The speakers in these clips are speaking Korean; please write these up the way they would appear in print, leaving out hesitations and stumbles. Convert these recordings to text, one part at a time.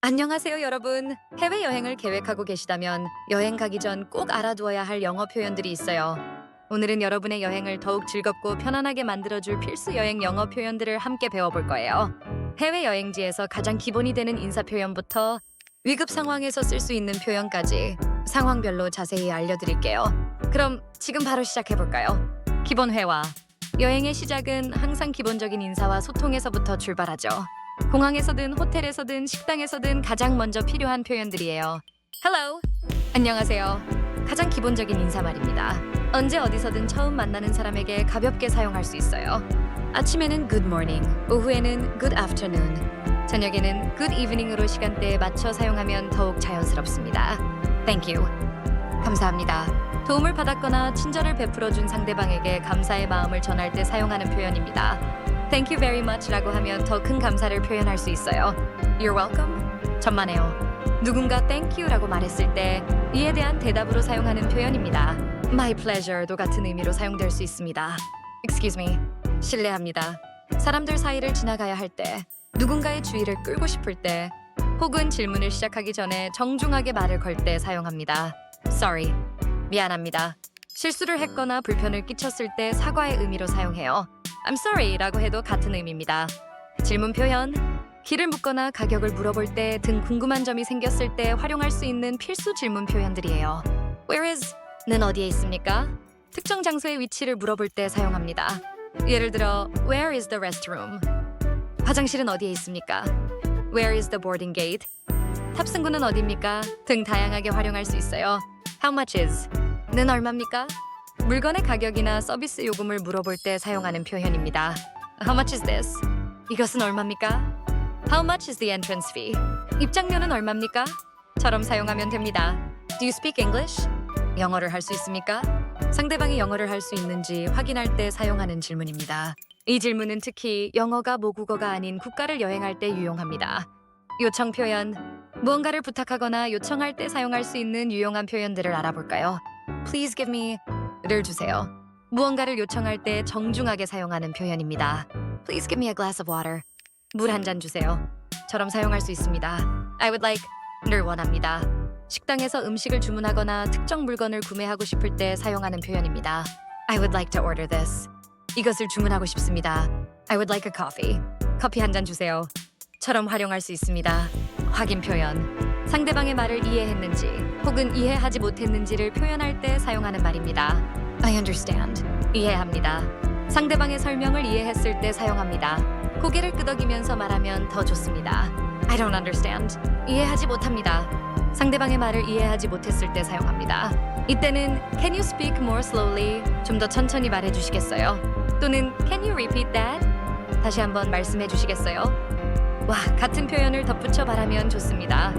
안녕하세요, 여러분. 해외여행을 계획하고 계시다면 여행 가기 전 꼭 알아두어야 할 영어 표현들이 있어요. 오늘은 여러분의 여행을 더욱 즐겁고 편안하게 만들어줄 필수 여행 영어 표현들을 함께 배워볼 거예요. 해외여행지에서 가장 기본이 되는 인사 표현부터 위급 상황에서 쓸 수 있는 표현까지 상황별로 자세히 알려드릴게요. 그럼 지금 바로 시작해볼까요? 기본 회화. 여행의 시작은 항상 기본적인 인사와 소통에서부터 출발하죠. 공항에서든 호텔에서든 식당에서든 가장 먼저 필요한 표현들이에요. Hello. 안녕하세요. 가장 기본적인 인사말입니다. 언제 어디서든 처음 만나는 사람에게 가볍게 사용할 수 있어요. 아침에는 good morning, 오후에는 good afternoon, 저녁에는 good evening으로 시간대에 맞춰 사용하면 더욱 자연스럽습니다. Thank you. 감사합니다. 도움을 받았거나 친절을 베풀어준 상대방에게 감사의 마음을 전할 때 사용하는 표현입니다. Thank you very much라고 하면 더 큰 감사를 표현할 수 있어요. You're welcome. 천만에요. 누군가 thank you라고 말했을 때 이에 대한 대답으로 사용하는 표현입니다. My pleasure도 같은 의미로 사용될 수 있습니다. Excuse me. 실례합니다. 사람들 사이를 지나가야 할 때, 누군가의 주의를 끌고 싶을 때, 혹은 질문을 시작하기 전에 정중하게 말을 걸 때 사용합니다. Sorry. 미안합니다. 실수를 했거나 불편을 끼쳤을 때 사과의 의미로 사용해요. I'm sorry 라고 해도 같은 의미입니다. 질문 표현. 길을 묻거나 가격을 물어볼 때 등 궁금한 점이 생겼을 때 활용할 수 있는 필수 질문 표현들이에요. Where is? 는 어디에 있습니까? 특정 장소의 위치를 물어볼 때 사용합니다. 예를 들어 Where is the restroom? 화장실은 어디에 있습니까? Where is the boarding gate? 탑승구는 어디입니까? 등 다양하게 활용할 수 있어요. How much is? 는 얼마입니까? 물건의 가격이나 서비스 요금을 물어볼 때 사용하는 표현입니다. How much is this? 이것은 얼마입니까? How much is the entrance fee? 입장료는 얼마입니까? 처럼 사용하면 됩니다. Do you speak English? 영어를 할 수 있습니까? 상대방이 영어를 할 수 있는지 확인할 때 사용하는 질문입니다. 이 질문은 특히 영어가 모국어가 아닌 국가를 여행할 때 유용합니다. 요청 표현. 무언가를 부탁하거나 요청할 때 사용할 수 있는 유용한 표현들을 알아볼까요? Please give me 를 주세요. 무언가를 요청할 때 정중하게 사용하는 표현입니다. Please give me a glass of water. 물 한 잔 주세요. 처럼 사용할 수 있습니다. I would like 를 원합니다. 식당에서 음식을 주문하거나 특정 물건을 구매하고 싶을 때 사용하는 표현입니다. I would like to order this. 이것을 주문하고 싶습니다. I would like a coffee. 커피 한 잔 주세요. 처럼 활용할 수 있습니다. 확인 표현. 상대방의 말을 이해했는지 혹은 이해하지 못했는지를 표현할 때 사용하는 말입니다. I understand. 이해합니다. 상대방의 설명을 이해했을 때 사용합니다. 고개를 끄덕이면서 말하면 더 좋습니다. I don't understand. 이해하지 못합니다. 상대방의 말을 이해하지 못했을 때 사용합니다. 이때는 Can you speak more slowly? 좀 더 천천히 말해 주시겠어요? 또는 Can you repeat that? 다시 한번 말씀해 주시겠어요? 와, 같은 표현을 덧붙여 말하면 좋습니다.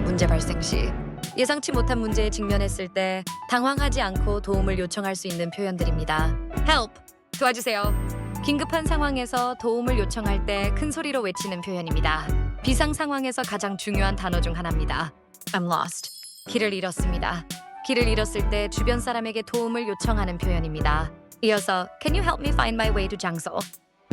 문제 발생 시 예상치 못한 문제에 직면했을 때 당황하지 않고 도움을 요청할 수 있는 표현들입니다. Help! 도와주세요. 긴급한 상황에서 도움을 요청할 때 큰 소리로 외치는 표현입니다. 비상 상황에서 가장 중요한 단어 중 하나입니다. I'm lost. 길을 잃었습니다. 길을 잃었을 때 주변 사람에게 도움을 요청하는 표현입니다. 이어서 Can you help me find my way to 장소?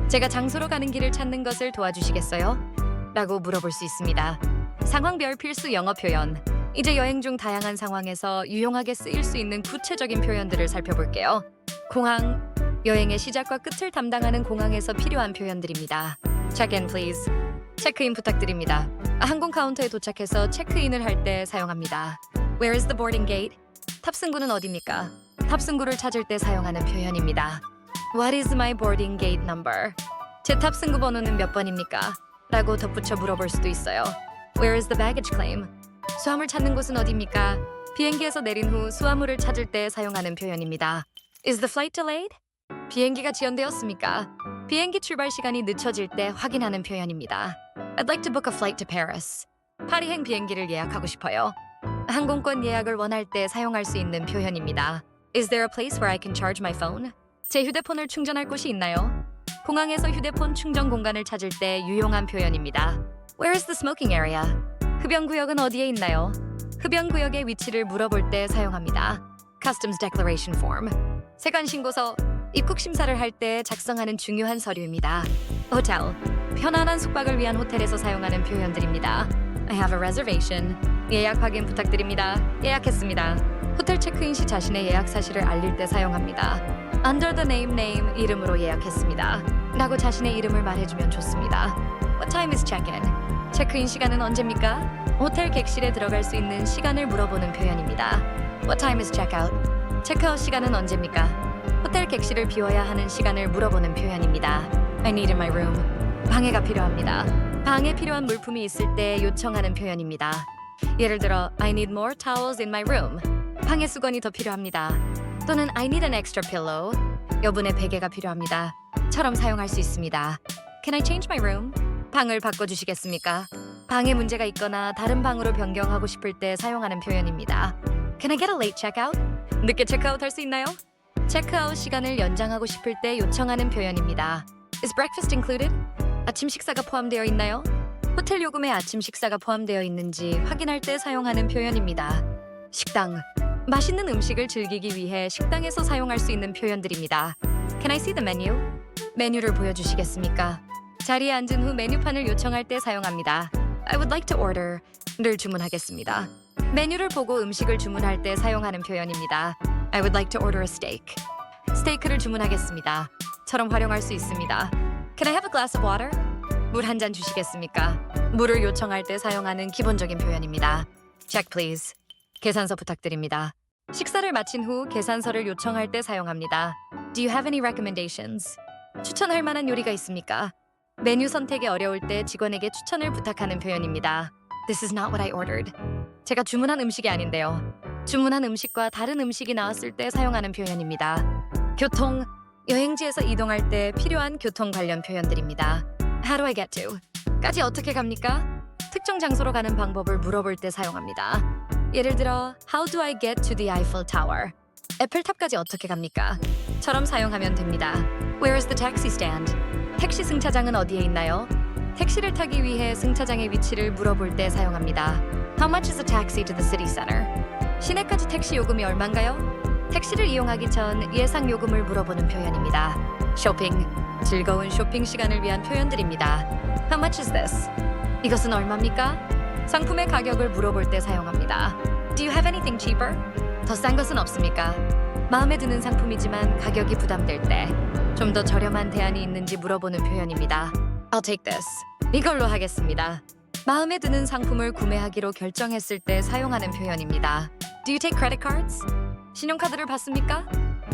제가 장소로 가는 길을 찾는 것을 도와주시겠어요? 라고 물어볼 수 있습니다. 상황별 필수 영어 표현. 이제 여행 중 다양한 상황에서 유용하게 쓰일 수 있는 구체적인 표현들을 살펴볼게요. 공항. 여행의 시작과 끝을 담당하는 공항에서 필요한 표현들입니다. Check-in please. 체크인 부탁드립니다. 항공 카운터에 도착해서 체크인을 할 때 사용합니다. Where is the boarding gate? 탑승구는 어디입니까? 탑승구를 찾을 때 사용하는 표현입니다. What is my boarding gate number? 제 탑승구 번호는 몇 번입니까? 라고 덧붙여 물어볼 수도 있어요. Where is the baggage claim? 수화물 찾는 곳은 어디입니까? 비행기에서 내린 후 수화물을 찾을 때 사용하는 표현입니다. Is the flight delayed? 비행기가 지연되었습니까? 비행기 출발 시간이 늦춰질 때 확인하는 표현입니다. I'd like to book a flight to Paris. 파리행 비행기를 예약하고 싶어요. 항공권 예약을 원할 때 사용할 수 있는 표현입니다. Is there a place where I can charge my phone? 제 휴대폰을 충전할 곳이 있나요? 공항에서 휴대폰 충전 공간을 찾을 때 유용한 표현입니다. Where is the smoking area? 흡연구역은 어디에 있나요? 흡연구역의 위치를 물어볼 때 사용합니다. Customs Declaration Form. 세관 신고서. 입국 심사를 할 때 작성하는 중요한 서류입니다. Hotel. 편안한 숙박을 위한 호텔에서 사용하는 표현들입니다. I have a reservation. 예약 확인 부탁드립니다. 예약했습니다. 호텔 체크인 시 자신의 예약 사실을 알릴 때 사용합니다. Under the name 이름으로 예약했습니다. 라고 자신의 이름을 말해주면 좋습니다. What time is check-in? 체크인 시간은 언제입니까? 호텔 객실에 들어갈 수 있는 시간을 물어보는 표현입니다. What time is check-out? 체크아웃 시간은 언제입니까? 호텔 객실을 비워야 하는 시간을 물어보는 표현입니다. I need in my room. 방해가 필요합니다. 방에 필요한 물품이 있을 때 요청하는 표현입니다. 예를 들어 I need more towels in my room. 방에 수건이 더 필요합니다. 또는 I need an extra pillow. 여분의 베개가 필요합니다. 처럼 사용할 수 있습니다. Can I change my room? 방을 바꿔주시겠습니까? 방에 문제가 있거나 다른 방으로 변경하고 싶을 때 사용하는 표현입니다. Can I get a late checkout? 늦게 체크아웃 할 수 있나요? 체크아웃 시간을 연장하고 싶을 때 요청하는 표현입니다. Is breakfast included? 아침 식사가 포함되어 있나요? 호텔 요금에 아침 식사가 포함되어 있는지 확인할 때 사용하는 표현입니다. 식당. 맛있는 음식을 즐기기 위해 식당에서 사용할 수 있는 표현들입니다. Can I see the menu? 메뉴를 보여주시겠습니까? 자리에 앉은 후 메뉴판을 요청할 때 사용합니다. I would like to order를 주문하겠습니다. 메뉴를 보고 음식을 주문할 때 사용하는 표현입니다. I would like to order a steak. 스테이크를 주문하겠습니다. 처럼 활용할 수 있습니다. Can I have a glass of water? 물 한 잔 주시겠습니까? 물을 요청할 때 사용하는 기본적인 표현입니다. Check please. 계산서 부탁드립니다. 식사를 마친 후 계산서를 요청할 때 사용합니다. Do you have any recommendations? 추천할 만한 요리가 있습니까? 메뉴 선택이 어려울 때 직원에게 추천을 부탁하는 표현입니다. This is not what I ordered. 제가 주문한 음식이 아닌데요. 주문한 음식과 다른 음식이 나왔을 때 사용하는 표현입니다. 교통, 여행지에서 이동할 때 필요한 교통 관련 표현들입니다. How do I get to? 까지 어떻게 갑니까? 특정 장소로 가는 방법을 물어볼 때 사용합니다. 예를 들어 How do I get to the Eiffel Tower? 에펠탑까지 어떻게 갑니까? 처럼 사용하면 됩니다. Where is the taxi stand? 택시 승차장은 어디에 있나요? 택시를 타기 위해 승차장의 위치를 물어볼 때 사용합니다. How much is a taxi to the city center? 시내까지 택시 요금이 얼마인가요? 택시를 이용하기 전 예상 요금을 물어보는 표현입니다. 쇼핑, 즐거운 쇼핑 시간을 위한 표현들입니다. How much is this? 이것은 얼마입니까? 상품의 가격을 물어볼 때 사용합니다. Do you have anything cheaper? 더 싼 것은 없습니까? 마음에 드는 상품이지만 가격이 부담될 때 좀 더 저렴한 대안이 있는지 물어보는 표현입니다. I'll take this. 이걸로 하겠습니다. 마음에 드는 상품을 구매하기로 결정했을 때 사용하는 표현입니다. Do you take credit cards? 신용카드를 받습니까?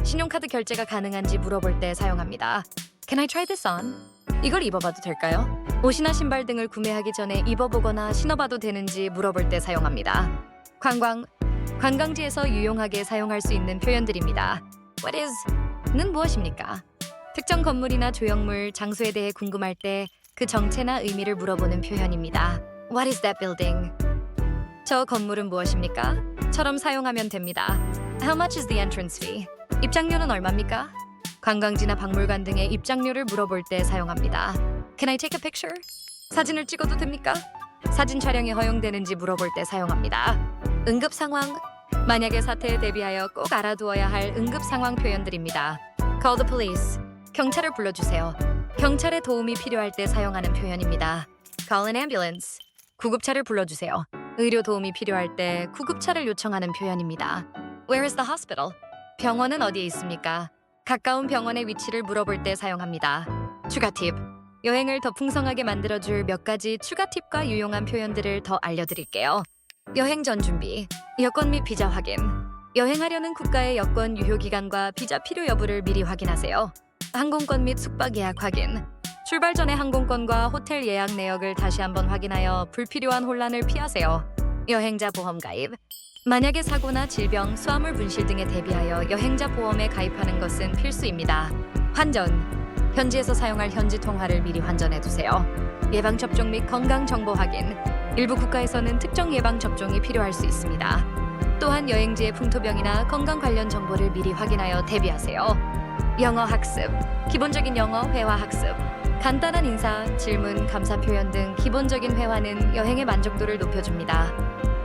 신용카드 결제가 가능한지 물어볼 때 사용합니다. Can I try this on? 이걸 입어봐도 될까요? 옷이나 신발 등을 구매하기 전에 입어보거나 신어봐도 되는지 물어볼 때 사용합니다. 관광지에서 유용하게 사용할 수 있는 표현들입니다. What is? 는 무엇입니까? 특정 건물이나 조형물, 장소에 대해 궁금할 때 그 정체나 의미를 물어보는 표현입니다. What is that building? 저 건물은 무엇입니까? 처럼 사용하면 됩니다. How much is the entrance fee? 입장료는 얼마입니까? 관광지나 박물관 등의 입장료를 물어볼 때 사용합니다. Can I take a picture? 사진을 찍어도 됩니까? 사진 촬영이 허용되는지 물어볼 때 사용합니다. 응급 상황. 만약의 사태에 대비하여 꼭 알아두어야 할 응급 상황 표현들입니다. Call the police. 경찰을 불러주세요. 경찰의 도움이 필요할 때 사용하는 표현입니다. Call an ambulance. 구급차를 불러주세요. 의료 도움이 필요할 때 구급차를 요청하는 표현입니다. Where is the hospital? 병원은 어디에 있습니까? 가까운 병원의 위치를 물어볼 때 사용합니다. 추가 팁. 여행을 더 풍성하게 만들어줄 몇 가지 추가 팁과 유용한 표현들을 더 알려드릴게요. 여행 전 준비. 여권 및 비자 확인. 여행하려는 국가의 여권 유효 기간과 비자 필요 여부를 미리 확인하세요. 항공권 및 숙박 예약 확인. 출발 전에 항공권과 호텔 예약 내역을 다시 한번 확인하여 불필요한 혼란을 피하세요. 여행자 보험 가입. 만약의 사고나 질병, 수화물 분실 등에 대비하여 여행자 보험에 가입하는 것은 필수입니다. 환전. 현지에서 사용할 현지 통화를 미리 환전해 두세요. 예방 접종 및 건강 정보 확인. 일부 국가에서는 특정 예방 접종이 필요할 수 있습니다. 또한 여행지의 풍토병이나 건강 관련 정보를 미리 확인하여 대비하세요. 영어 학습. 기본적인 영어 회화 학습. 간단한 인사, 질문, 감사 표현 등 기본적인 회화는 여행의 만족도를 높여줍니다.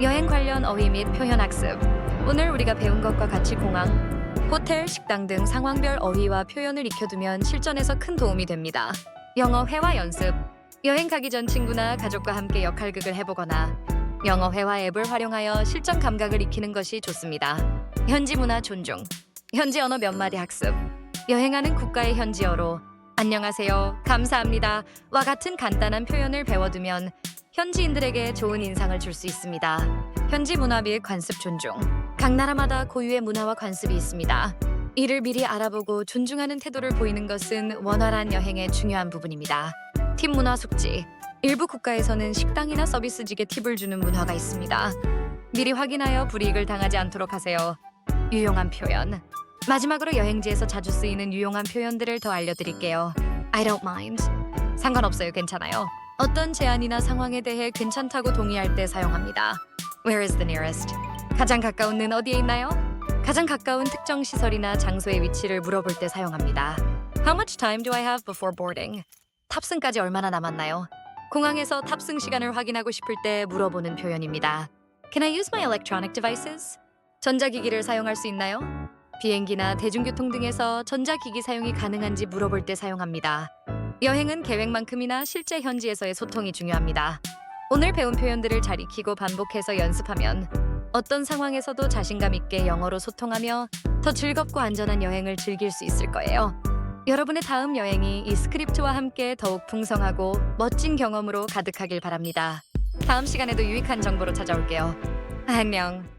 여행 관련 어휘 및 표현 학습. 오늘 우리가 배운 것과 같이 공항, 호텔, 식당 등 상황별 어휘와 표현을 익혀두면 실전에서 큰 도움이 됩니다. 영어 회화 연습. 여행 가기 전 친구나 가족과 함께 역할극을 해보거나 영어 회화 앱을 활용하여 실전 감각을 익히는 것이 좋습니다. 현지 문화 존중, 현지 언어 몇 마디 학습, 여행하는 국가의 현지어로 안녕하세요, 감사합니다 와 같은 간단한 표현을 배워두면 현지인들에게 좋은 인상을 줄 수 있습니다. 현지 문화 및 관습 존중. 각 나라마다 고유의 문화와 관습이 있습니다. 이를 미리 알아보고 존중하는 태도를 보이는 것은 원활한 여행의 중요한 부분입니다. 팀 문화 숙지. 일부 국가에서는 식당이나 서비스직에 팁을 주는 문화가 있습니다. 미리 확인하여 불이익을 당하지 않도록 하세요. 유용한 표현. 마지막으로 여행지에서 자주 쓰이는 유용한 표현들을 더 알려드릴게요. I don't mind. 상관없어요, 괜찮아요. 어떤 제안이나 상황에 대해 괜찮다고 동의할 때 사용합니다. Where is the nearest? 가장 가까운 는 어디에 있나요? 가장 가까운 특정 시설이나 장소의 위치를 물어볼 때 사용합니다. How much time do I have before boarding? 탑승까지 얼마나 남았나요? 공항에서 탑승 시간을 확인하고 싶을 때 물어보는 표현입니다. Can I use my electronic devices? 전자기기를 사용할 수 있나요? 비행기나 대중교통 등에서 전자기기 사용이 가능한지 물어볼 때 사용합니다. 여행은 계획만큼이나 실제 현지에서의 소통이 중요합니다. 오늘 배운 표현들을 잘 익히고 반복해서 연습하면 어떤 상황에서도 자신감 있게 영어로 소통하며 더 즐겁고 안전한 여행을 즐길 수 있을 거예요. 여러분의 다음 여행이 이 스크립트와 함께 더욱 풍성하고 멋진 경험으로 가득하길 바랍니다. 다음 시간에도 유익한 정보로 찾아올게요. 안녕.